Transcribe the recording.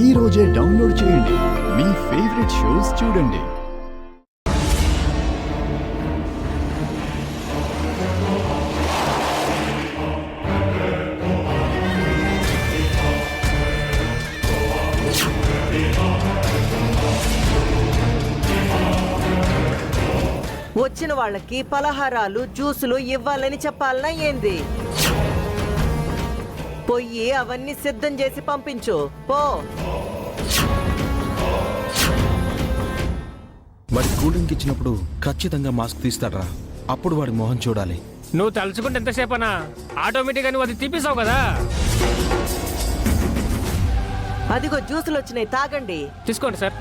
ఈ రోజే డౌన్లోడ్ చేయండి. మీ ఫేవరెట్ షోస్ చూడండి. వచ్చిన వాళ్ళకి పలహారాలు జ్యూసులు ఇవ్వాలని చెప్పాలనా ఏంది? పొయ్యి అవన్నీ సిద్ధం చేసి పంపించు పో. వాడి కూల్ డ్రింక్ ఇచ్చినప్పుడు ఖచ్చితంగా మాస్క్ తీస్తాడ్రా. అప్పుడు వాడి మొహం చూడాలి. నువ్వు తలుచుకుంటే ఎంతసేపనా ఆటోమేటిక్గా నువ్వు అది తీపిస్తావు కదా. అదిగో జ్యూసులు వచ్చినాయి, తాగండి. తీసుకోండి సార్.